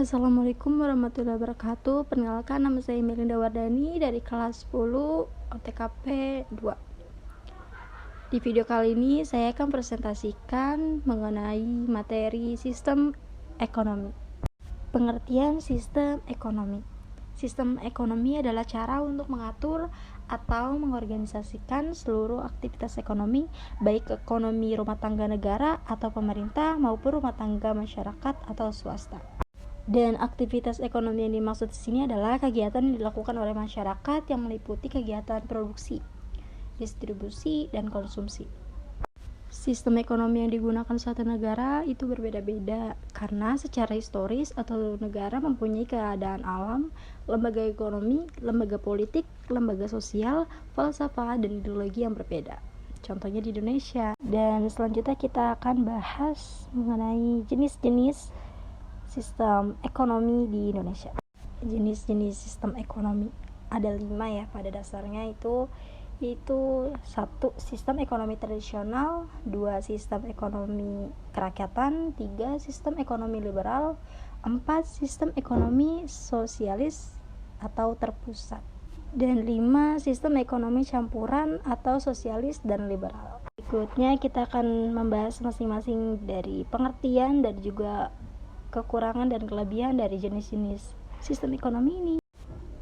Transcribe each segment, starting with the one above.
Assalamualaikum warahmatullahi wabarakatuh. Perkenalkan, nama saya Melinda Wardani dari kelas 10 OTKP 2. Di video kali ini saya akan presentasikan mengenai materi sistem ekonomi. Pengertian sistem ekonomi. Sistem ekonomi adalah cara untuk mengatur atau mengorganisasikan seluruh aktivitas ekonomi, baik ekonomi rumah tangga negara atau pemerintah maupun rumah tangga masyarakat atau swasta. Dan aktivitas ekonomi yang dimaksud di sini adalah kegiatan yang dilakukan oleh masyarakat yang meliputi kegiatan produksi, distribusi, dan konsumsi. Sistem ekonomi yang digunakan suatu negara itu berbeda-beda karena secara historis atau negara mempunyai keadaan alam, lembaga ekonomi, lembaga politik, lembaga sosial, falsafah, dan ideologi yang berbeda. Contohnya di Indonesia. Dan selanjutnya kita akan bahas mengenai jenis-jenis sistem ekonomi di Indonesia. Jenis-jenis sistem ekonomi ada 5 ya pada dasarnya, yaitu 1. Sistem ekonomi tradisional, 2. Sistem ekonomi kerakyatan, 3. Sistem ekonomi liberal, 4. Sistem ekonomi sosialis atau terpusat, dan 5. Sistem ekonomi campuran atau sosialis dan liberal. Berikutnya kita akan membahas masing-masing dari pengertian dan juga kekurangan dan kelebihan dari jenis-jenis sistem ekonomi ini.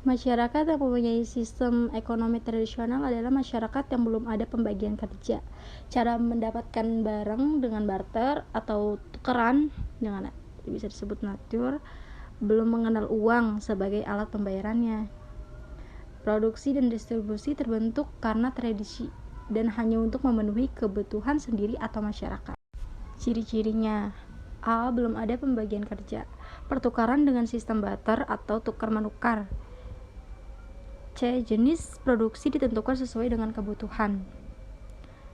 Masyarakat yang mempunyai sistem ekonomi tradisional adalah masyarakat yang belum ada pembagian kerja. Cara mendapatkan barang dengan barter atau tukeran dengan bisa disebut natur, belum mengenal uang sebagai alat pembayarannya. Produksi dan distribusi terbentuk karena tradisi dan hanya untuk memenuhi kebutuhan sendiri atau masyarakat. Ciri-cirinya: A. Belum ada pembagian kerja. Pertukaran dengan sistem barter atau tukar-menukar. C. Jenis produksi ditentukan sesuai dengan kebutuhan.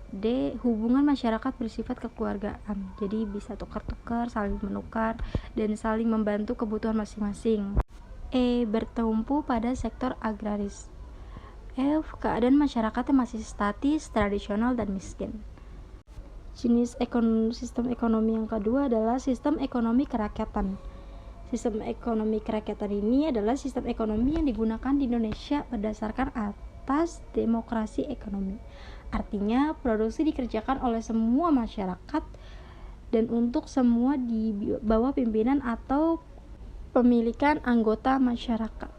D. Hubungan masyarakat bersifat kekeluargaan, jadi bisa tukar-tukar, saling menukar, dan saling membantu kebutuhan masing-masing. E. Bertumpu pada sektor agraris. F. Keadaan masyarakat yang masih statis, tradisional, dan miskin. Jenis sistem ekonomi yang kedua adalah sistem ekonomi kerakyatan. Sistem ekonomi kerakyatan ini adalah sistem ekonomi yang digunakan di Indonesia berdasarkan atas demokrasi ekonomi. Artinya, produksi dikerjakan oleh semua masyarakat dan untuk semua di bawah pimpinan atau pemilikan anggota masyarakat.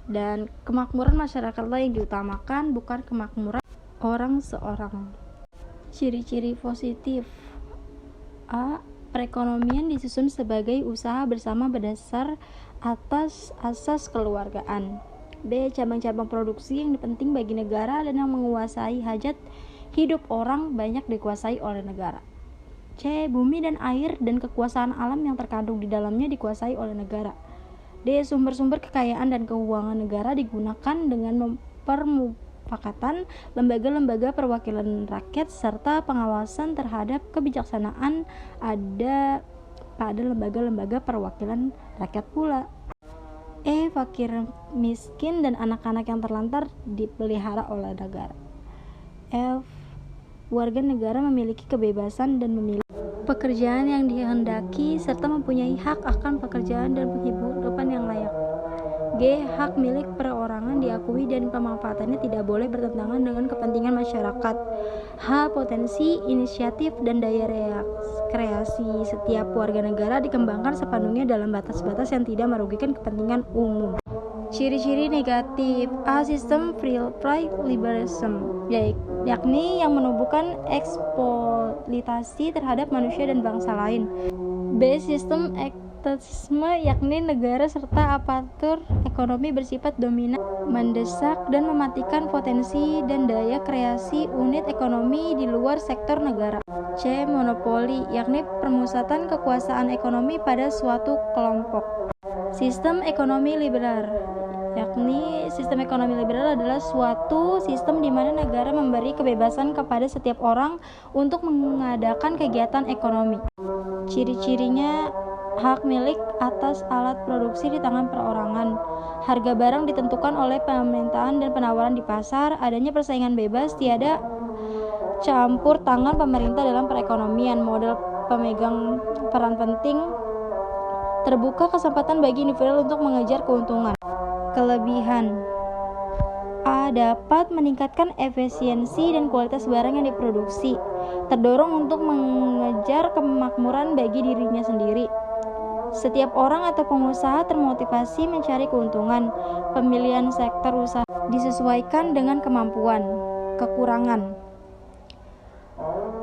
Dan kemakmuran masyarakatlah yang diutamakan, bukan kemakmuran orang seorang. Ciri-ciri positif: A. Perekonomian disusun sebagai usaha bersama berdasar atas asas kekeluargaan. B. Cabang-cabang produksi yang penting bagi negara dan yang menguasai hajat hidup orang banyak dikuasai oleh negara. C. Bumi dan air dan kekuasaan alam yang terkandung di dalamnya dikuasai oleh negara. D. Sumber-sumber kekayaan dan keuangan negara digunakan dengan permufakatan lembaga-lembaga perwakilan rakyat serta pengawasan terhadap kebijaksanaan ada pada lembaga-lembaga perwakilan rakyat pula. E. Fakir miskin dan anak-anak yang terlantar dipelihara oleh negara. F. Warga negara memiliki kebebasan dan memiliki pekerjaan yang dihendaki serta mempunyai hak akan pekerjaan dan penghidupan yang layak. G. Hak milik perorangan diakui dan pemanfaatannya tidak boleh bertentangan dengan kepentingan masyarakat. H. Potensi, inisiatif, dan daya kreasi setiap warga negara dikembangkan sepenuhnya dalam batas-batas yang tidak merugikan kepentingan umum. Ciri-ciri negatif: A. Sistem free liberalism, yakni yang menumbuhkan eksploitasi terhadap manusia dan bangsa lain. B. Sistem ekstremisme, yakni negara serta aparatur ekonomi bersifat dominan, mendesak dan mematikan potensi dan daya kreasi unit ekonomi di luar sektor negara. C. Monopoli, yakni permusatan kekuasaan ekonomi pada suatu kelompok. Sistem ekonomi liberal, yakni sistem ekonomi liberal adalah suatu sistem di mana negara memberi kebebasan kepada setiap orang untuk mengadakan kegiatan ekonomi. Ciri-cirinya: hak milik atas alat produksi di tangan perorangan, harga barang ditentukan oleh pemerintahan dan penawaran di pasar, adanya persaingan bebas, tiada campur tangan pemerintah dalam perekonomian, modal pemegang peran penting Terbuka kesempatan bagi individu untuk mengejar keuntungan. Kelebihan: A. Dapat meningkatkan efisiensi dan kualitas barang yang diproduksi, terdorong untuk mengejar kemakmuran bagi dirinya sendiri. Setiap orang atau pengusaha termotivasi mencari keuntungan. Pemilihan sektor usaha disesuaikan dengan kemampuan. Kekurangan: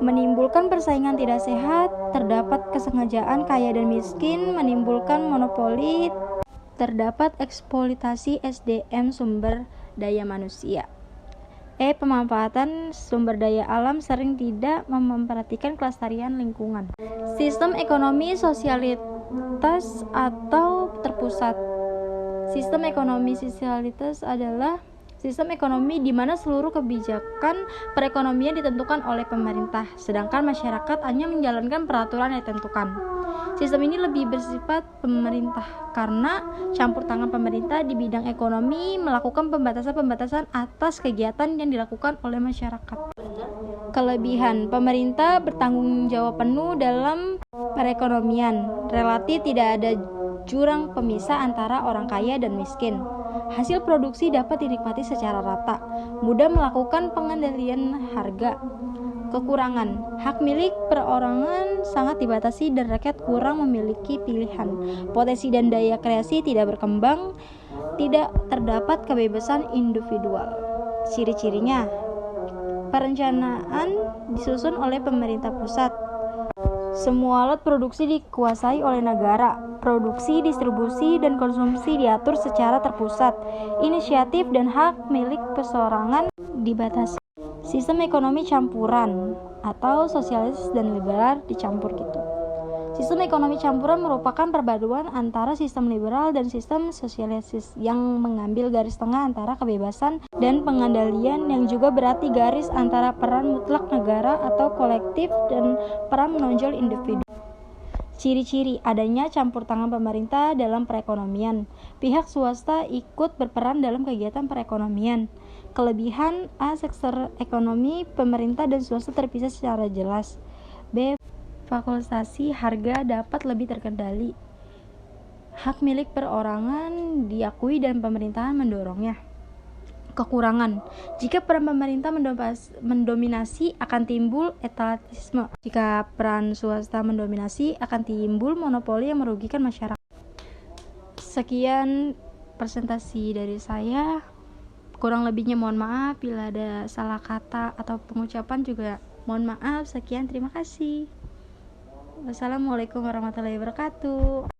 menimbulkan persaingan tidak sehat, terdapat kesengajaan kaya dan miskin, menimbulkan monopoli, terdapat eksploitasi SDM sumber daya manusia. Pemanfaatan sumber daya alam sering tidak memperhatikan kelestarian lingkungan. Sistem ekonomi sosialitas atau terpusat. Sistem ekonomi sosialitas adalah sistem ekonomi di mana seluruh kebijakan perekonomian ditentukan oleh pemerintah, sedangkan masyarakat hanya menjalankan peraturan yang ditentukan. Sistem ini lebih bersifat pemerintah karena campur tangan pemerintah di bidang ekonomi melakukan pembatasan-pembatasan atas kegiatan yang dilakukan oleh masyarakat. Kelebihan: pemerintah bertanggung jawab penuh dalam perekonomian. Relatif tidak ada jurang pemisah antara orang kaya dan miskin. Hasil produksi dapat dinikmati secara rata. Mudah melakukan pengendalian harga. Kekurangan: hak milik perorangan sangat dibatasi dan rakyat kurang memiliki pilihan. Potensi dan daya kreasi tidak berkembang. Tidak terdapat kebebasan individual. Ciri-cirinya: perencanaan disusun oleh pemerintah pusat. Semua alat produksi dikuasai oleh negara. Produksi, distribusi, dan konsumsi diatur secara terpusat. Inisiatif dan hak milik perorangan dibatasi. Sistem ekonomi campuran atau sosialis dan liberal dicampur gitu. Sistem ekonomi campuran merupakan perpaduan antara sistem liberal dan sistem sosialis yang mengambil garis tengah antara kebebasan dan pengendalian, yang juga berarti garis antara peran mutlak negara atau kolektif dan peran menonjol individu. Ciri-ciri adanya campur tangan pemerintah dalam perekonomian. Pihak swasta ikut berperan dalam kegiatan perekonomian. Kelebihan: A. Sektor ekonomi, pemerintah dan swasta terpisah secara jelas. B. Fluktuasi harga dapat lebih terkendali. Hak milik perorangan diakui dan pemerintahan mendorongnya. Kekurangan: jika peran pemerintah mendominasi akan timbul etatisme. Jika peran swasta mendominasi akan timbul monopoli yang merugikan masyarakat. Sekian presentasi dari saya. Kurang lebihnya mohon maaf, bila ada salah kata atau pengucapan juga mohon maaf. Sekian, terima kasih. Wassalamualaikum warahmatullahi wabarakatuh.